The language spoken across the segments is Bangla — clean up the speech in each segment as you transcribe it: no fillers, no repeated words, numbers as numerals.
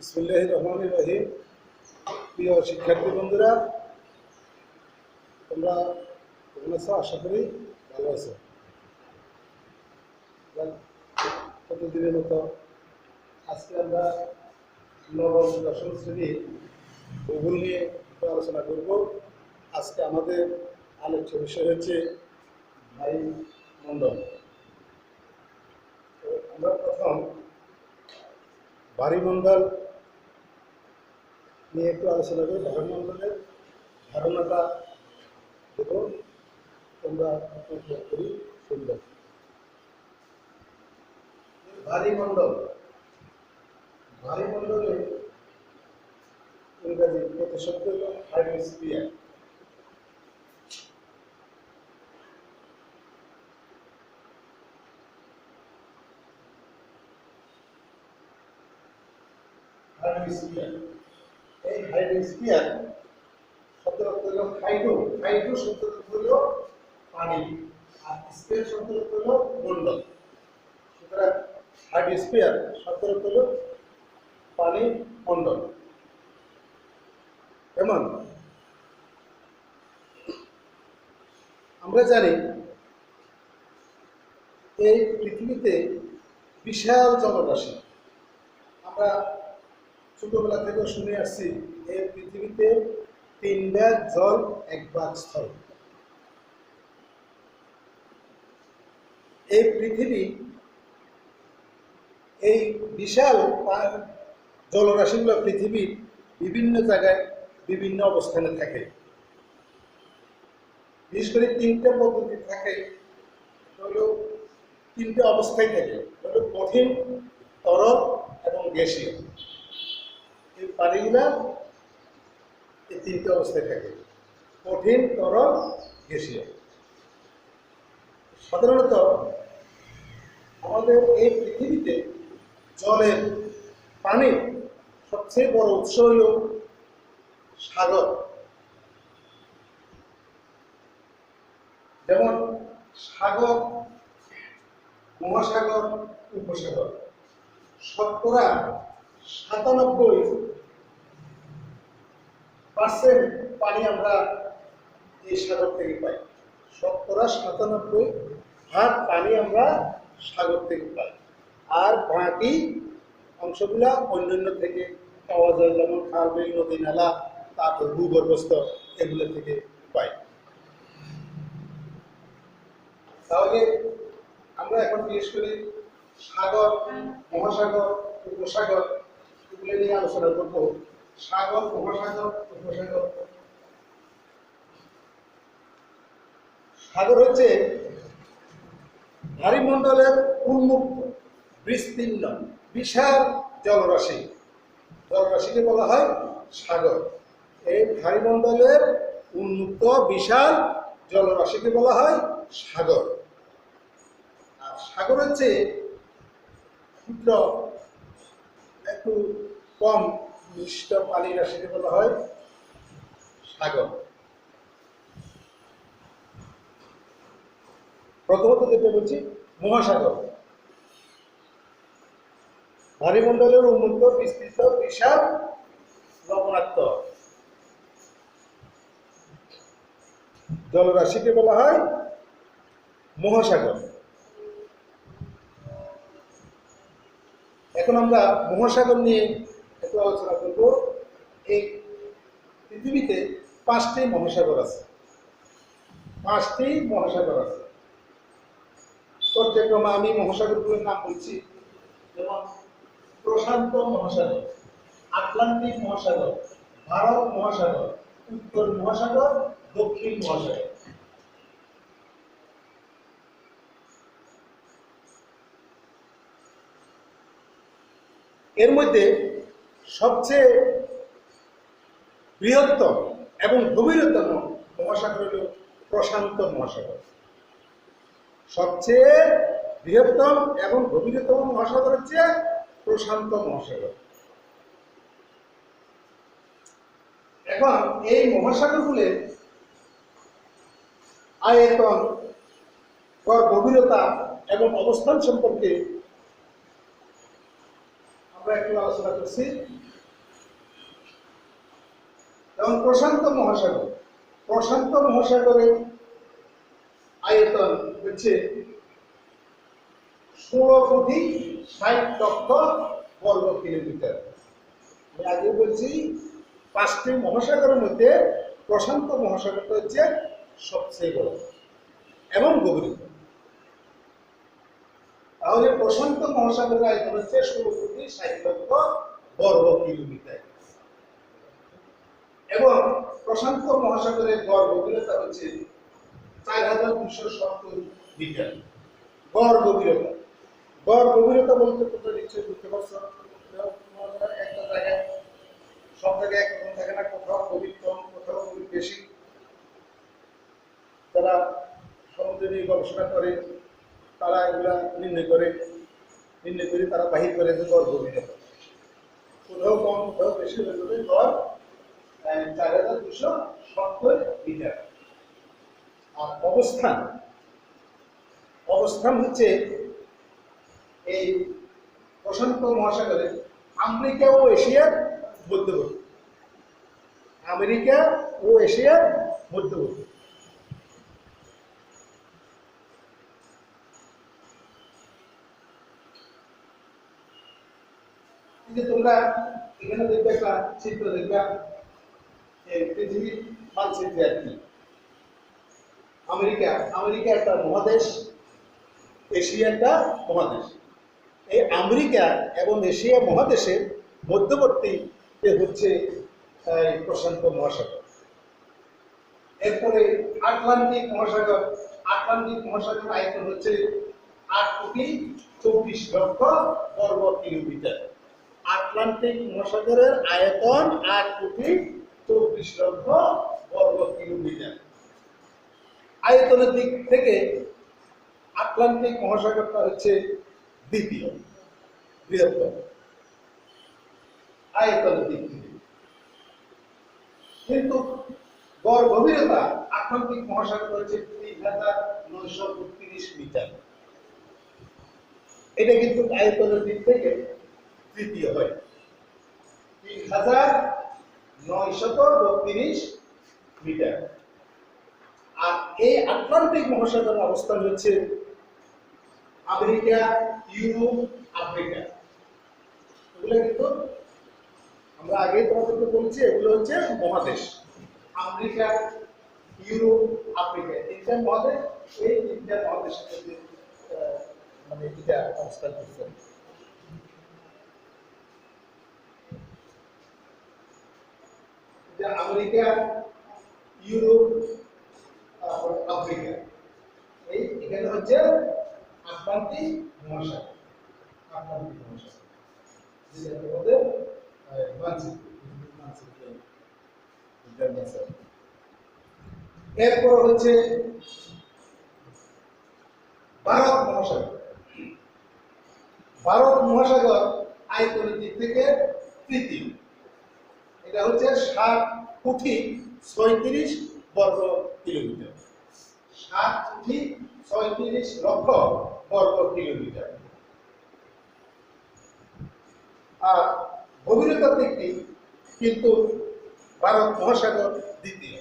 বিসমিল্লাহির রহমানির রহিম। প্রিয় শিক্ষার্থী বন্ধুরা, তোমরা কেমন আছো? আশা করি ভালো আছো। প্রতিদিনের মতো আজকে আমরা নবম দশম শ্রেণীর ভূগোল নিয়ে আলোচনা করব। আজকে আমাদের আলোচ্য বিষয় হচ্ছে বায়ুমণ্ডল। তো আমরা প্রথম বায়ুমণ্ডল নিয়ে একটু আলোচনা করি। বায়ুমণ্ডলের ধারণাটা দেব, তোমরা করি সুন্দর। বায়ুমণ্ডলের ইংরাজি প্রতিশব্দ হল হাইড্রোস্ফিয়ার। এই হাইড্রোস্ফিয়ার শব্দের অর্থ হল হাইড্রো। হাইড্রো শব্দের অর্থ হল পানি, আর স্ফিয়ার শব্দের অর্থ হল মণ্ডল। সুতরাং হাইড্রোস্ফিয়ার শব্দের অর্থ হল পানি মণ্ডল। যেমন আমরা জানি এই পৃথিবীতে বিশাল জলরাশি। আমরা ছোটবেলা থেকে শুনে আসছি এই পৃথিবীতে 3 ভাগ জল 1 ভাগ স্থল। এই পৃথিবী এই বিশাল জলরাশিগুলো পৃথিবীর বিভিন্ন জায়গায় বিভিন্ন অবস্থানে থাকে। বিশেষ করে 3টা পদ্ধতি থাকে, হলো 3টে অবস্থায় থাকে, হলো কঠিন, তরল এবং গ্যাসীয়। এই পানিগুলা এই 3টে অবস্থায় থাকে, কঠিন, তরল, গ্যাসীয়। সাধারণত আমাদের এই পৃথিবীতে জলের পানির সবচেয়ে বড় উৎস হল সাগর। যেমন সাগর, মহাসাগর, উপসাগর। শতকরা 97% পানি আমরা এই সাগর থেকে পাই। শতকরা 97% পানি আমরা সাগর থেকে পাই, আর বাকি অংশগুলা অন্যান্য থেকে পাওয়া যায়, যেমন খাল, বিল, নদী, নালা, তারপর ভূগর্ভস্থ, এগুলো থেকে পাই। তাহলে আমরা এখন বিশেষ করে সাগর, মহাসাগর, উপসাগর এগুলো নিয়ে আলোচনা করব। সাগর, মহাসাগর, উপসাগর। সাগর হচ্ছে বায়ুমণ্ডলের উন্মুক্ত বিস্তীর্ণ বিশাল জলরাশি। জলরাশিকে বলা হয় সাগর। এই বায়ুমণ্ডলের উন্মুক্ত বিশাল জলরাশিকে বলা হয় সাগর। আর সাগর হচ্ছে ক্ষুদ্র, একটু কম মিষ্ট পানির রাশিকে বলা হয় সাগর। প্রথমত যেটা বলছি, মহাসাগর। বায়ুমণ্ডলের উন্মুক্ত বিস্তৃত বিশাল লবণাক্ত জলরাশিকে বলা হয় মহাসাগর। এখন আমরা মহাসাগর নিয়ে একটু আলোচনা করব। এই পৃথিবীতে 5টি মহাসাগর আছে। 5টি মহাসাগর আছে। পর্যায়ক্রমে আমি মহাসাগরগুলোর নাম বলছি। যেমন প্রশান্ত মহাসাগর, আটলান্টিক মহাসাগর, ভারত মহাসাগর, উত্তর মহাসাগর, দক্ষিণ মহাসাগর। এর মধ্যে সবচেয়ে বৃহত্তম এবং গভীরতম মহাসাগর হল প্রশান্ত মহাসাগর। সবচেয়ে বৃহত্তম এবং গভীরতম মহাসাগর হচ্ছে প্রশান্ত মহাসাগর। এখন এই মহাসাগরগুলোর আয়তন, গভীরতা এবং অবস্থান সম্পর্কে আমরা একটু আলোচনা করছি। প্রশান্ত মহাসাগর, প্রশান্ত মহাসাগরের আয়তন হচ্ছে 16,60,00,000 বর্গ কিলোমিটার। আমি আগে বলছি 5টি মহাসাগরের মধ্যে প্রশান্ত মহাসাগরটা হচ্ছে সবচেয়ে বড় এবং গভীর। তাহলে প্রশান্ত মহাসাগরের আয়তন হচ্ছে 16,60,00,000 বর্গ কিলোমিটার এবং প্রশান্ত মহাসাগরের গড় গভীরতা হচ্ছে 4,270 মিটার। গড় গভীরতা, গড় গভীরতা বলতে তোমরা নিশ্চয়ই বুঝতে পারছো, একটা জায়গায় সব জায়গায় একরকম থাকে না, কোথাও গভীর কম, কোথাও গভীর বেশি। যারা সমুদ্র নিয়ে গবেষণা করে তারা এগুলা নির্ণয় করে তারা বাহির করে যে গড় গভীরতা কোথাও কম কোথাও বেশি হয়ে যাবে গড় 4,270 মিটার। আর অবস্থান, অবস্থান হচ্ছে এই প্রশান্ত মহাসাগরে আমেরিকা ও এশিয়ার মধ্যবর্তী, আমেরিকা ও এশিয়ার মধ্যবর্তী। যে তোমরা এখানে দেখবে একটা চিত্র দেখবে, পৃথিবীর মানচিত্রে আর কি। আমেরিকা, আমেরিকা একটা মহাদেশ, এশিয়া একটা মহাদেশ। এই আমেরিকা এবং এশিয়া মহাদেশের মধ্যবর্তী হচ্ছে প্রশান্ত মহাসাগর। এরপরে আটলান্টিক মহাসাগর, আটলান্টিক মহাসাগর আয়তন হচ্ছে 8,24,00,000 বর্গ কিলোমিটার। আটলান্টিক মহাসাগরের আয়তন 8,24,00,000 বর্গ কিলোমিটার। আয়তনের দিক থেকে আটলান্টিক মহাসাগরটা হচ্ছে দ্বিতীয় বৃহত্তম আয়তনের দিক থেকে, কিন্তু গড় গভীরতা আটলান্টিক মহাসাগর হচ্ছে 3,932 মিটার। এটা কিন্তু আয়তনের দিক থেকে তৃতীয় হয়, 3,932 মিটার। আর এই আটলান্টিক মহাসাগরের অবস্থান হচ্ছে আমেরিকা, ইউরোপ, আফ্রিকা। এগুলো কিন্তু আমরা আগে তোমাদেরকে বলছি, এগুলো হচ্ছে মহাদেশ। আমেরিকা, ইউরোপ, আফ্রিকা, তিনটা মহাদেশ। এই তিনটা মহাদেশের মধ্যে মানে এটা অবস্থান করছে। আমেরিকা, ইউরোপ, আফ্রিকা, এই এখানে হচ্ছে আটলান্টিক মহাসাগর। আটলান্টিক মহাসাগর যেটা আমাদের মানচিত্র। এরপর হচ্ছে ভারত মহাসাগর। ভারত মহাসাগর আয়তনের দিক থেকে তৃতীয়। এটা হচ্ছে 7,36,00,000 বর্গ কিলোমিটার। 7,36,00,000 বর্গ কিলোমিটার। আর গভীরতার দিকটি কিন্তু ভারত মহাসাগর দ্বিতীয়,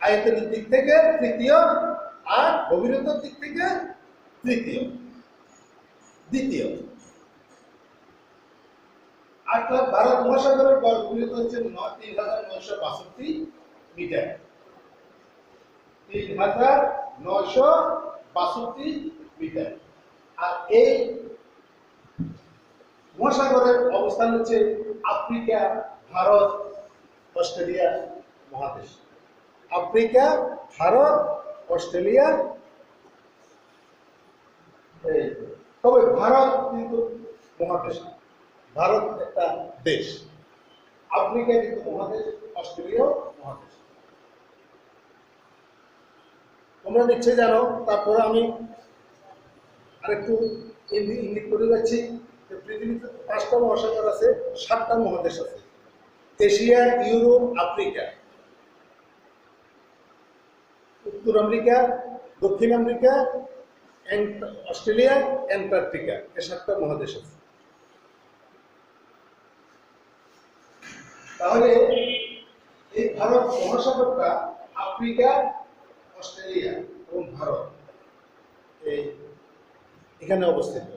আয়তনের দিক থেকে তৃতীয়, আর গভীরতার দিক থেকে তৃতীয়, দ্বিতীয়। আর ভারত মহাসাগরের গড় গভীরতা হচ্ছে 3,962 মিটার। 3,962 মিটার। আর এই মহাসাগরের অবস্থান হচ্ছে আফ্রিকা, ভারত, অস্ট্রেলিয়া মহাদেশ। Africa, Bharat, Australia. তবে ভারত কিন্তু মহাদেশ, ভারত একটা দেশ। আফ্রিকা কিন্তু মহাদেশ, অস্ট্রেলিয়া মহাদেশ। তোমরা নিশ্চয়ই জানো। তারপরে আমি আরেকটু ইঙ্গিত করে যাচ্ছি যে পৃথিবীতে 5টা মহাসাগর আছে, 7টা মহাদেশ আছে। এশিয়া, ইউরোপ, আফ্রিকা, উত্তর আমেরিকা, দক্ষিণ আমেরিকা, অস্ট্রেলিয়া, অ্যান্টার্কটিকা, এই 7টা মহাদেশ আছে। তাহলে এই ভারত মহাসাগরটা আফ্রিকা, অস্ট্রেলিয়া এবং ভারত এই এখানে অবস্থিত।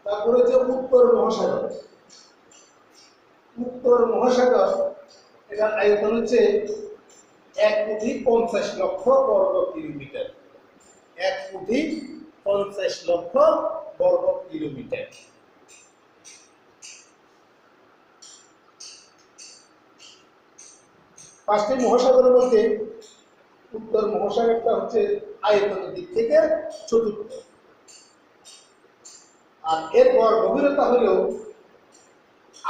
তারপরে যে উত্তর মহাসাগর, উত্তর মহাসাগর এটার আয়তন হচ্ছে 1,50,00,000 বর্গ কিলোমিটার। 1,50,00,000 বর্গ কিলোমিটার। পাঁচটি মহাসাগরের মধ্যে উত্তর মহাসাগরটা হচ্ছে আয়তনের দিক থেকে চতুর্থ, আর এরপর গভীরতা হল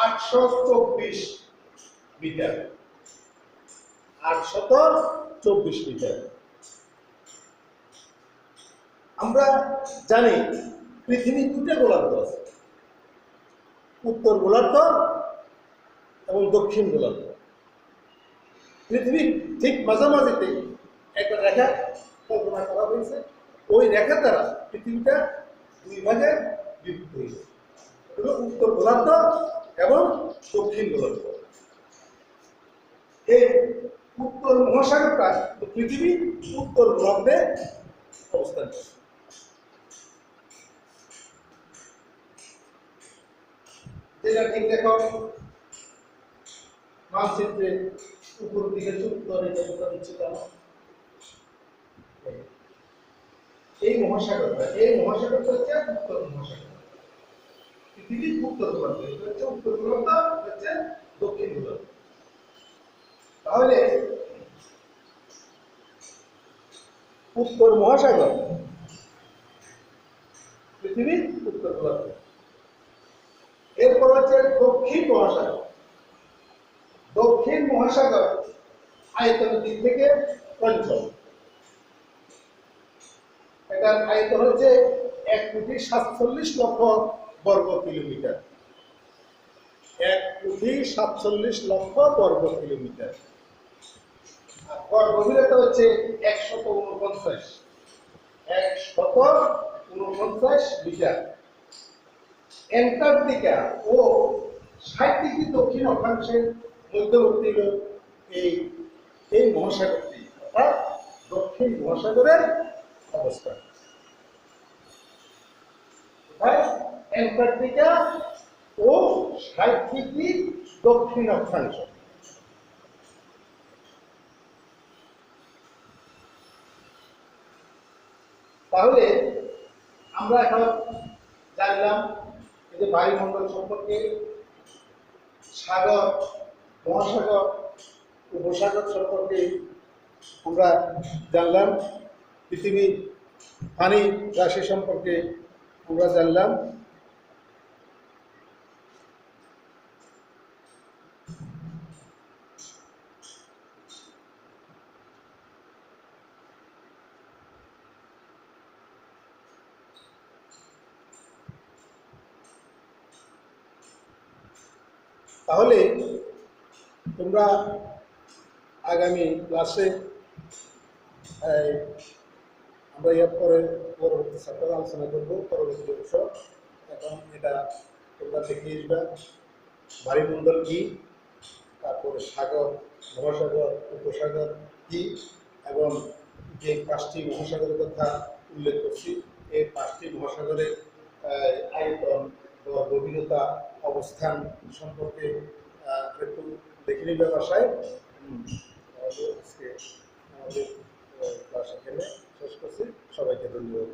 824 মিটার। 824 মিটার। আমরা জানি পৃথিবী দুটো গোলার্ধ আছে, উত্তর গোলার্ধ এবং দক্ষিণ গোলার্ধ। পৃথিবীর ঠিক মাঝামাঝিতে একটা রেখা কল্পনা করা হয়েছে, ওই রেখা দ্বারা পৃথিবীটা দুই ভাগে বিভক্ত হয়েছে, উত্তর গোলার্ধ এবং দক্ষিণ গোলার্ধ। এই উত্তর মহাসাগরটা পৃথিবী উত্তর গোলার্ধে অবস্থান করে। যেটা ঠিক দেখো মানচিত্রে উপর দিকে উত্তর এটা হচ্ছে এই মহাসাগরটা হচ্ছে উত্তর মহাসাগর। পৃথিবীর উত্তর গোলার্ধ, এটা হচ্ছে উত্তর গোলার্ধ, হচ্ছে দক্ষিণ গোলার্ধ। তাহলে উত্তর মহাসাগর পৃথিবীর উত্তর গোলার্ধ। এরপর হচ্ছে দক্ষিণ মহাসাগর। দক্ষিণ মহাসাগর আয়তনের দিক থেকে পঞ্চম। এটার আয়তন হচ্ছে 1,47,00,000 বর্গ কিলোমিটার। 1,47,00,000 বর্গ কিলোমিটার। আর গভীরতা হচ্ছে 149 মিটার। অ্যান্টার্কটিকা ও 60 ডিগ্রি দক্ষিণ অক্ষাংশের মধ্যবর্তী এই মহাসাগরটি, অর্থাৎ দক্ষিণ মহাসাগরের অবস্থান। অ্যান্টার্কটিকা ও 60 ডিগ্রি দক্ষিণ অক্ষাংশ। তাহলে আমরা এখন জানলাম যে বায়ুমণ্ডল সম্পর্কে, সাগর, মহাসাগর, উপসাগর সম্পর্কে আমরা জানলাম, পৃথিবীর পানি রাশি সম্পর্কে আমরা জানলাম। তাহলে তোমরা আগামী ক্লাসে আমরা এর পরে পরবর্তী চ্যাপ্টার আলোচনা করবো, পরবর্তী বিষয়। এখন এটা তোমরা দেখে আসবে বায়ুমণ্ডল কি, তারপরে সাগর, মহাসাগর, উপসাগর কি, এবং যে 5টি মহাসাগরের কথা উল্লেখ করছি, এই 5টি মহাসাগরের আয়তন, গভীরতা, অবস্থান সম্পর্কে একটু দেখে নিবে বাসায়। আজকে আমাদের ক্লাস এখানে শেষ করছি। সবাইকে ধন্যবাদ।